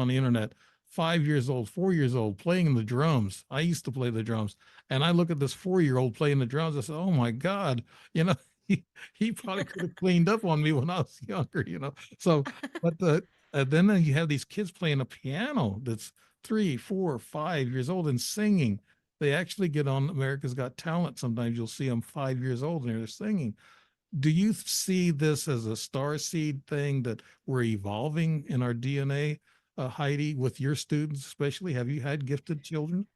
on the internet, 5 years old, 4 years old, playing the drums. I used to play the drums, and I look at this 4 year old playing the drums. I said, "Oh my God, you know, he probably could have cleaned up on me when I was younger." So, but then you have these kids playing a piano that's 3, 4, 5 years old and singing. They actually get on America's Got Talent. Sometimes you'll see them 5 years old and they're singing. Do you see this as a star seed thing that we're evolving in our DNA, Heidi, with your students especially? Have you had gifted children?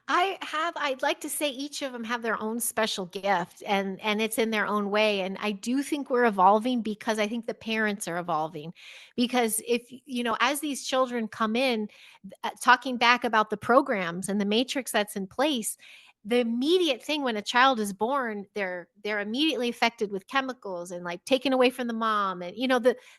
I'd like to say each of them have their own special gift, and it's in their own way, and I do think we're evolving because I think the parents are evolving. Because as these children come in, talking back about the programs and the matrix that's in place, the immediate thing when a child is born, they're immediately affected with chemicals and like taken away from the mom, and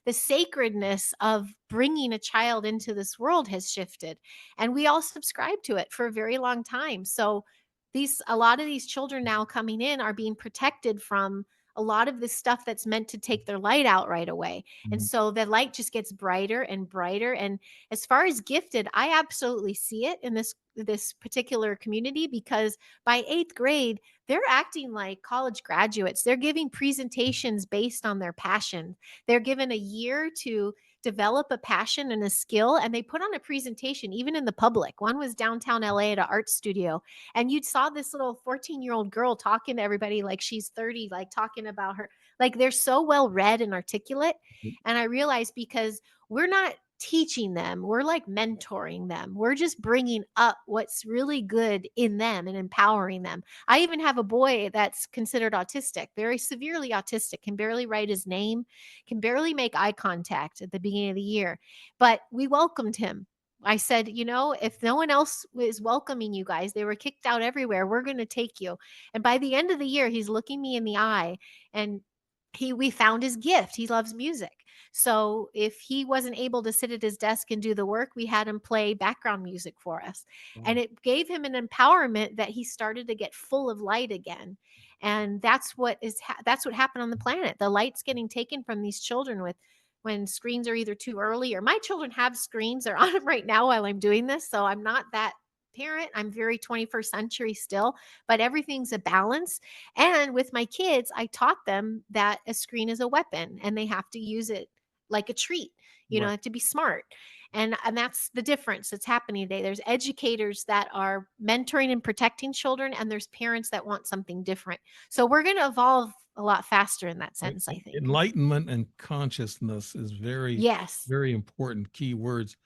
the sacredness of bringing a child into this world has shifted, and we all subscribe to it for a very long time. So these a lot of these children now coming in are being protected from a lot of this stuff that's meant to take their light out right away. And Mhm. so the light just gets brighter and brighter. And as far as gifted, I absolutely see it in this particular community, because by 8th grade, they're acting like college graduates. They're giving presentations based on their passion. They're given a year to develop a passion and a skill, and they put on a presentation even in the public. One was downtown LA at an art studio, and you saw this little 14-year-old girl talking to everybody like she's 30, like talking about her, like they're so well read and articulate. And I realized, because we're not teaching them, we're like mentoring them. We're just bringing up what's really good in them and empowering them. I even have a boy that's considered autistic, very severely autistic, can barely write his name, can barely make eye contact at the beginning of the year. But we welcomed him. I said, if no one else is welcoming you guys, they were kicked out everywhere. We're going to take you. And by the end of the year, he's looking me in the eye, and we found his gift. He loves music. So if he wasn't able to sit at his desk and do the work, we had him play background music for us. And Wow. it gave him an empowerment that he started to get full of light again. And that's what happened on the planet. The light's getting taken from these children with when screens are either too early, or my children have screens. They're on them right now while I'm doing this. So I'm not that parent. I'm very 21st century still, but everything's a balance. And with my kids, I taught them that a screen is a weapon and they have to use it like a treat. They Right. have to be smart. And that's the difference that's happening today. There's educators that are mentoring and protecting children, and there's parents that want something different. So we're going to evolve a lot faster in that sense, I think. Enlightenment and consciousness is very, Yes. very important key words.